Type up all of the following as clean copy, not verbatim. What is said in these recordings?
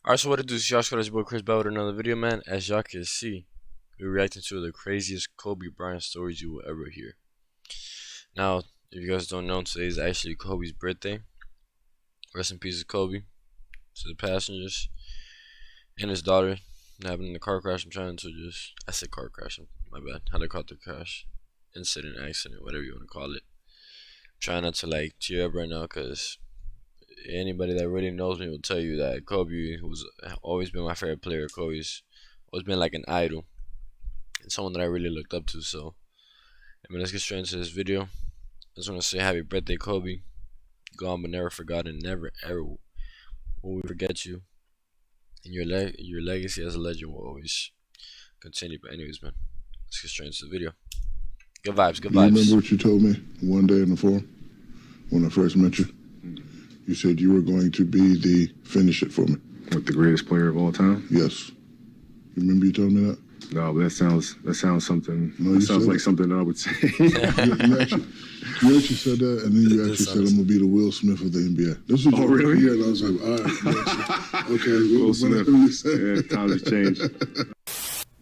Alright, so what it do is y'all squad, boy Chris back with another video, man. As y'all can see, we're reacting to the craziest Kobe Bryant stories you will ever hear. Now, if you guys don't know, today is actually Kobe's birthday. Rest in peace, Kobe. To the passengers and his daughter happened in the car crash. I said car crash, my bad. How they call it the crash? Incident, accident, whatever you want to call it. I'm trying not to like tear up right now, cause anybody that really knows me will tell you that Kobe was always been my favorite player. Kobe's always been like an idol and someone that I really looked up to. So, I mean, let's get straight into this video. I just want to say happy birthday, Kobe. Gone but never forgotten. Never ever will we forget you. And your legacy as a legend will always continue. But anyways, man, let's get straight into the video. Good vibes, good Do you vibes. remember what you told me one day in the forum when I first met you? You said you were going to be the finish it for me. What, the greatest player of all time? Yes. You remember you told me that? No, but that sounds something. No, that sounds like something I would say. You actually said that, and then you actually said, I'm going to be the Will Smith of the NBA. This was really? Yeah, and I was like, all right. Okay, Will Smith. Yeah, times have changed.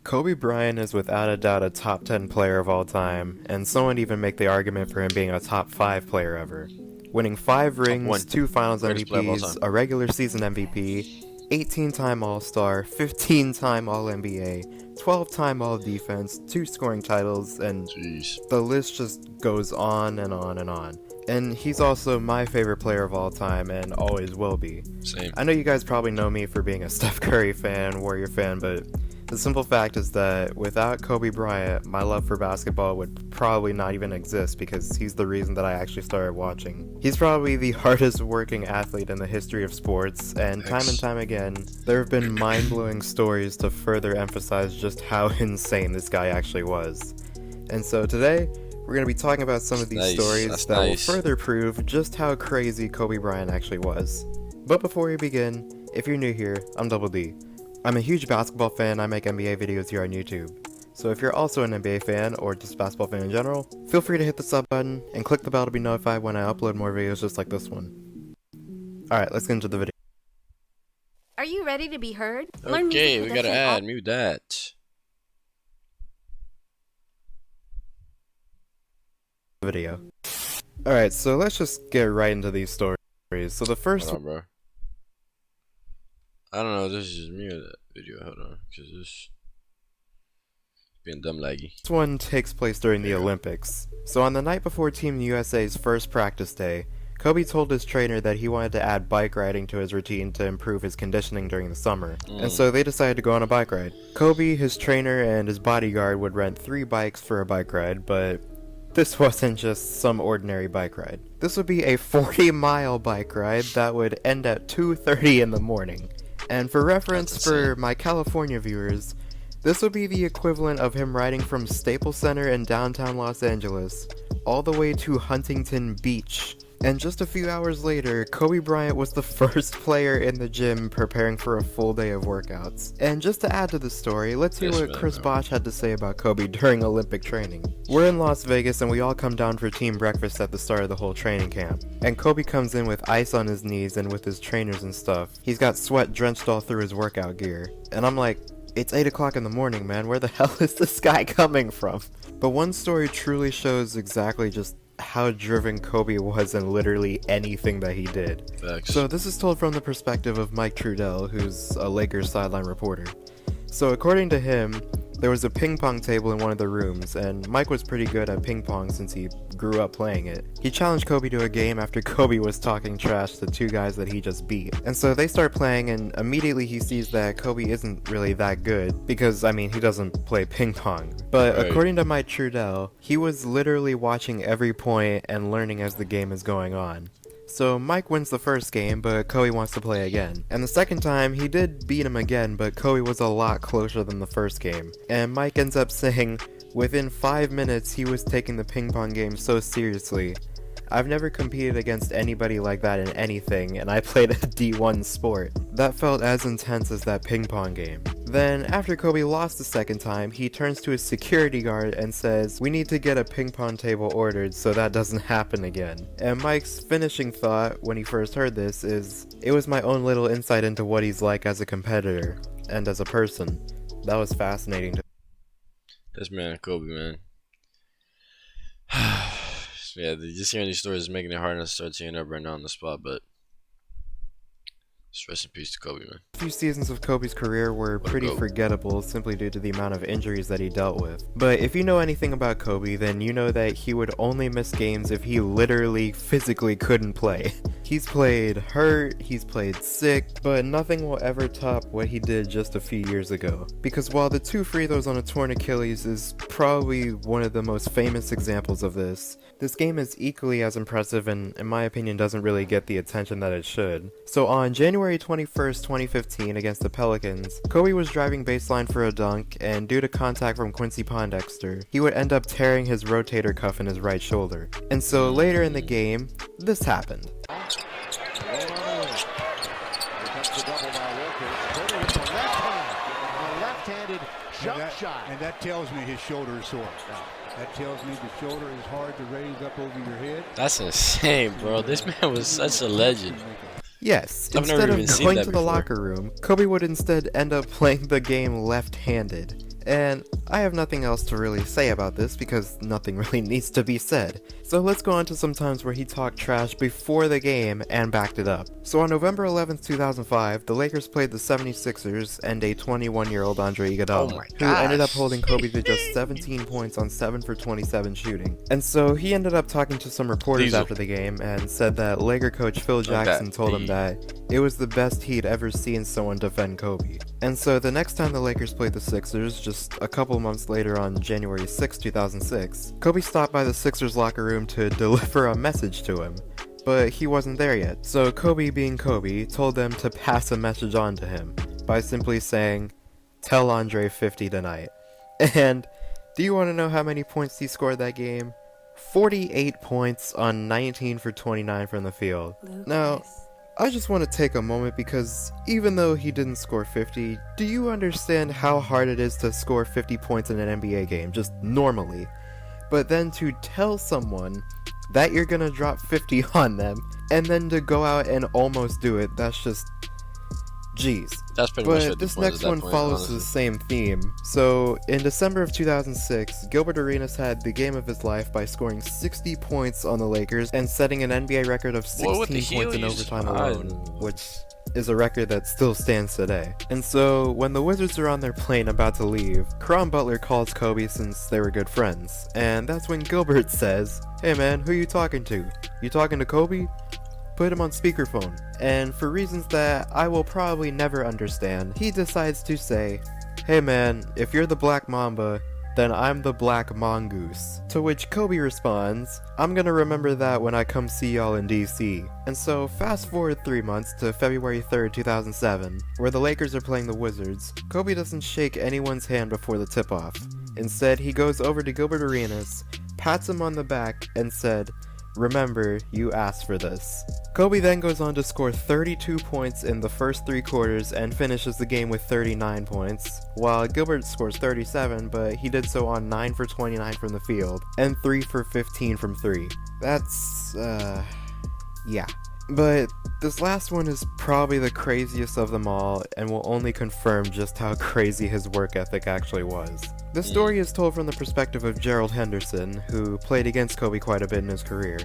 Kobe Bryant is without a doubt a top 10 player of all time, and some would even make the argument for him being a top 5 player ever. Winning 5 rings, 2 finals MVPs, a regular season MVP, 18-time All-Star, 15-time All-NBA, 12-time All-Defense, 2 scoring titles, and the list just goes on and on and on. And he's also my favorite player of all time and always will be. Same. I know you guys probably know me for being a Steph Curry fan, Warrior fan, but the simple fact is that without Kobe Bryant, my love for basketball would probably not even exist because he's the reason that I actually started watching. He's probably the hardest working athlete in the history of sports, and time again, there have been mind-blowing stories to further emphasize just how insane this guy actually was. And so today, we're going to be talking about some of these stories that will further prove just how crazy Kobe Bryant actually was. But before we begin, if you're new here, I'm Double D. I'm a huge basketball fan. I make NBA videos here on YouTube. So if you're also an NBA fan, or just basketball fan in general, feel free to hit the sub button and click the bell to be notified when I upload more videos just like this one. Alright, let's get into the video. Are you ready to be heard? Okay, we gotta add, mute that. Video. Alright, so let's just get right into these stories. So the first one, bro. I don't know if this is just me or that video. Hold on, because this being dumb laggy. This one takes place during the Olympics. So on the night before Team USA's first practice day, Kobe told his trainer that he wanted to add bike riding to his routine to improve his conditioning during the summer. And so they decided to go on a bike ride. Kobe, his trainer, and his bodyguard would rent 3 bikes for a bike ride, but this wasn't just some ordinary bike ride. This would be a 40-mile bike ride that would end at 2:30 in the morning. And for reference for my California viewers, this would be the equivalent of him riding from Staples Center in downtown Los Angeles all the way to Huntington Beach. And just a few hours later, Kobe Bryant was the first player in the gym preparing for a full day of workouts. And just to add to the story, let's hear what Chris Bosh had to say about Kobe during Olympic training. We're in Las Vegas and we all come down for team breakfast at the start of the whole training camp. And Kobe comes in with ice on his knees and with his trainers and stuff. He's got sweat drenched all through his workout gear. And I'm like, it's 8 o'clock in the morning, man. Where the hell is this guy coming from? But one story truly shows exactly just how driven Kobe was in literally anything that he did. Facts. So this is told from the perspective of Mike Trudell, who's a Lakers sideline reporter. So according to him, there was a ping pong table in one of the rooms, and Mike was pretty good at ping pong since he grew up playing it. He challenged Kobe to a game after Kobe was talking trash to 2 guys that he just beat. And so they start playing, and immediately he sees that Kobe isn't really that good, because, I mean, he doesn't play ping pong. But according to Mike Trudell, he was literally watching every point and learning as the game is going on. So Mike wins the first game, but Kobe wants to play again. And the second time, he did beat him again, but Kobe was a lot closer than the first game. And Mike ends up saying, within 5 minutes, he was taking the ping pong game so seriously. I've never competed against anybody like that in anything, and I played a D1 sport. That felt as intense as that ping pong game. Then, after Kobe lost the second time, he turns to his security guard and says, "We need to get a ping pong table ordered so that doesn't happen again." And Mike's finishing thought when he first heard this is, "It was my own little insight into what he's like as a competitor and as a person." That was fascinating to This man, Kobe, man. Yeah, just hearing these stories is making it hard enough to start tearing up right now on the spot, but just rest in peace to Kobe, man. A few seasons of Kobe's career were pretty forgettable simply due to the amount of injuries that he dealt with. But if you know anything about Kobe, then you know that he would only miss games if he literally physically couldn't play. He's played hurt, he's played sick, but nothing will ever top what he did just a few years ago. Because while the 2 free throws on a torn Achilles is probably one of the most famous examples of this game is equally as impressive and, in my opinion, doesn't really get the attention that it should. So on January 21st, 2015 against the Pelicans, Kobe was driving baseline for a dunk, and due to contact from Quincy Pondexter, he would end up tearing his rotator cuff in his right shoulder. And so later in the game, this happened. And that tells me his shoulder is sore. That tells me the shoulder is hard to raise up over your head. That's insane, bro. This man was such a legend. Yes, I've never instead even of seen going that to the before. locker room, Kobe would instead end up playing the game left-handed. And I have nothing else to really say about this because nothing really needs to be said. So let's go on to some times where he talked trash before the game and backed it up. So on November 11th, 2005, the Lakers played the 76ers and a 21-year-old Andre Iguodala, Oh my who ended up gosh. holding Kobe to just 17 points on 7 for 27 shooting. And so he ended up talking to some reporters Diesel. after the game and said that Laker coach Phil Jackson told him that it was the best he'd ever seen someone defend Kobe. And so the next time the Lakers played the Sixers, just a couple months later on January 6, 2006, Kobe stopped by the Sixers locker room to deliver a message to him. But he wasn't there yet, so Kobe being Kobe told them to pass a message on to him by simply saying, "Tell Andre 50 tonight." And do you want to know how many points he scored that game? 48 points on 19 for 29 from the field. Now, I just want to take a moment because even though he didn't score 50, do you understand how hard it is to score 50 points in an NBA game, just normally? But then to tell someone that you're gonna drop 50 on them, and then to go out and almost do it, that's just... Jeez. That's pretty much But what the this point is next at that one point, follows honestly. the same theme. So, in December of 2006, Gilbert Arenas had the game of his life by scoring 60 points on the Lakers and setting an NBA record of Boy, what the 16 points in hell you just- overtime alone, which is a record that still stands today. And so, when the Wizards are on their plane about to leave, Caron Butler calls Kobe since they were good friends, and that's when Gilbert says, "Hey man, who you talking to? You talking to Kobe? Put him on speakerphone." And for reasons that I will probably never understand, he decides to say, "Hey man, if you're the Black Mamba, then I'm the Black Mongoose." To which Kobe responds, "I'm gonna remember that when I come see y'all in DC." And so fast forward 3 months to February 3rd, 2007, where the Lakers are playing the Wizards. Kobe doesn't shake anyone's hand before the tip-off. Instead, he goes over to Gilbert Arenas, pats him on the back, and said, "Remember, you asked for this." Kobe then goes on to score 32 points in the first 3 quarters and finishes the game with 39 points, while Gilbert scores 37, but he did so on 9 for 29 from the field, and 3 for 15 from 3. That's, yeah. But this last one is probably the craziest of them all, and will only confirm just how crazy his work ethic actually was. The story is told from the perspective of Gerald Henderson, who played against Kobe quite a bit in his career,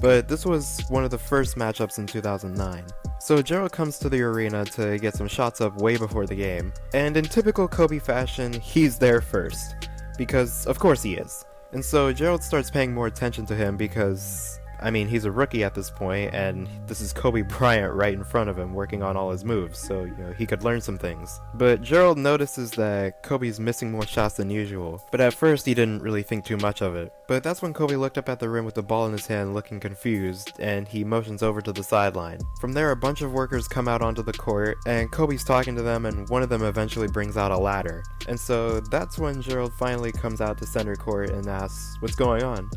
but this was one of the first matchups in 2009. So Gerald comes to the arena to get some shots up way before the game, and in typical Kobe fashion, he's there first, because of course he is. And so Gerald starts paying more attention to him because, I mean, he's a rookie at this point, and this is Kobe Bryant right in front of him working on all his moves, so, he could learn some things. But Gerald notices that Kobe's missing more shots than usual, but at first he didn't really think too much of it. But that's when Kobe looked up at the rim with the ball in his hand looking confused, and he motions over to the sideline. From there, a bunch of workers come out onto the court, and Kobe's talking to them, and one of them eventually brings out a ladder. And so that's when Gerald finally comes out to center court and asks, "What's going on?"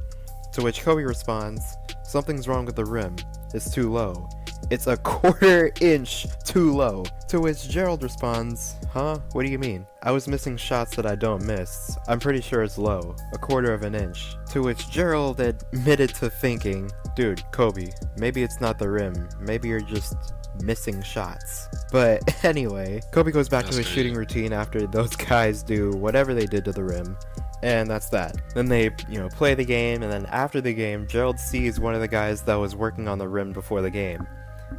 To which Kobe responds, "Something's wrong with the rim. It's too low. It's a quarter inch too low. To which Gerald responds, huh? What do you mean? I was missing shots that I don't miss. I'm pretty sure it's low. A quarter of an inch. To which Gerald admitted to thinking, dude, Kobe, maybe it's not the rim. Maybe you're just missing shots. But anyway, Kobe goes back to his shooting routine after those guys do whatever they did to the rim. And that's that. Then they, play the game, and then after the game, Gerald sees one of the guys that was working on the rim before the game.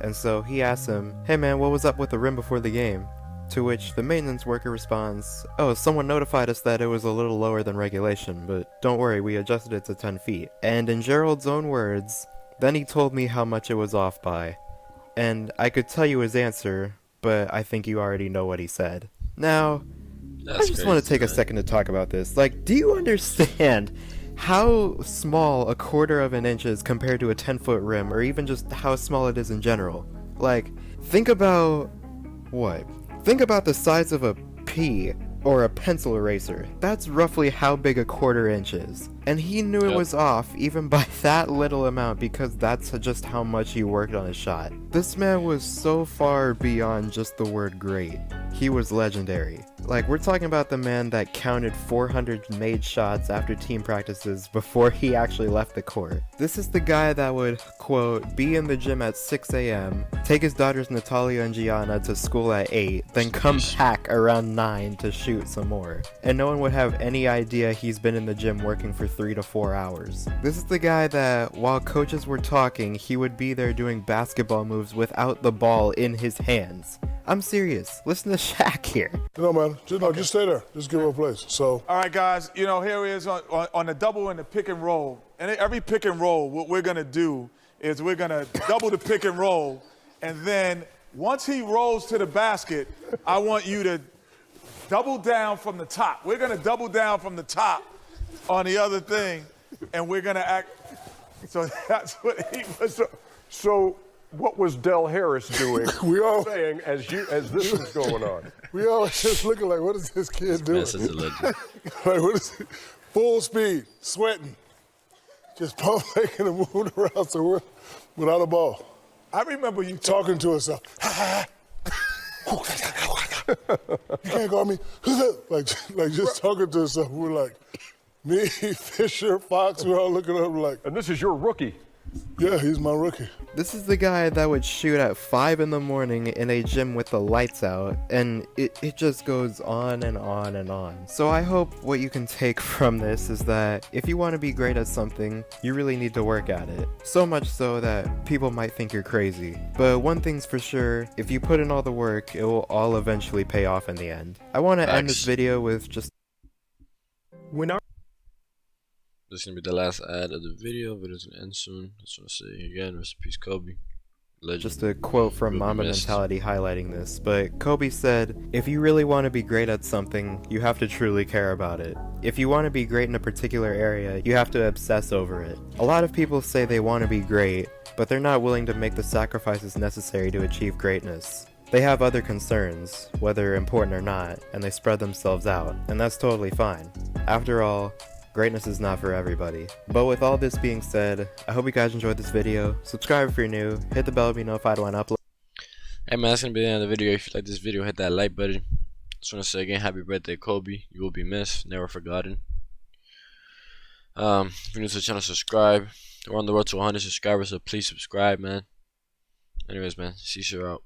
And so he asks him, hey man, what was up with the rim before the game? To which the maintenance worker responds, oh, someone notified us that it was a little lower than regulation, but don't worry, we adjusted it to 10 feet. And in Gerald's own words, then he told me how much it was off by. And I could tell you his answer, but I think you already know what he said. Now, I just want to take a second to talk about this. Like, do you understand how small a quarter of an inch is compared to a 10-foot rim, or even just how small it is in general? Like, think about what? Think about the size of a pea or a pencil eraser. That's roughly how big a quarter inch is. And he knew it was off even by that little amount because that's just how much he worked on his shot. This man was so far beyond just the word great. He was legendary. Like, we're talking about the man that counted 400 made shots after team practices before he actually left the court. This is the guy that would, quote, be in the gym at 6 a.m., take his daughters Natalia and Gianna to school at 8, then come back around 9 to shoot some more. And no one would have any idea he's been in the gym working for 3 to 4 hours. This is the guy that, while coaches were talking, he would be there doing basketball moves without the ball in his hands. I'm serious. Listen to Shaq here. Man, just stay there. Just give her a place. So, all right, guys, here he is on the double and the pick and roll. And every pick and roll, what we're going to do is we're going to double the pick and roll. And then once he rolls to the basket, I want you to double down from the top. We're going to double down from the top on the other thing, and we're going to act. So that's what he was. So what was Del Harris doing? We all saying as this was going on. We all just looking like, what is this kid doing? That's such a legend. Like, what is it? Full speed, sweating, just pump faking and moving around so we're without a ball. I remember you Talking to herself. You can't guard me. like just talking to herself. We're like, me, Fisher, Fox, we're all looking up like. And this is your rookie. Yeah, he's my rookie. This is the guy that would shoot at 5 in the morning in a gym with the lights out, and it just goes on and on and on. So I hope what you can take from this is that if you want to be great at something, you really need to work at it. So much so that people might think you're crazy. But one thing's for sure, if you put in all the work, it will all eventually pay off in the end. I want to end this video with just... This is gonna be the last ad of the video. Video's gonna end soon. I just wanna say again, rest in peace, Kobe. Legend. Just a quote from Mamba Mentality highlighting this, but Kobe said, if you really want to be great at something, you have to truly care about it. If you want to be great in a particular area, you have to obsess over it. A lot of people say they want to be great, but they're not willing to make the sacrifices necessary to achieve greatness. They have other concerns, whether important or not, and they spread themselves out, and that's totally fine. After all, greatness is not for everybody. But with all this being said, I hope you guys enjoyed this video. Subscribe if you're new, hit the bell to be notified when I upload. Hey man, that's gonna be the end of the video. If you like this video, hit that like button. Just wanna say again, happy birthday, Kobe. You will be missed, never forgotten. If you're new to the channel, subscribe. We're on the road to 100 subscribers, so please subscribe, man. Anyways, man, CCR out.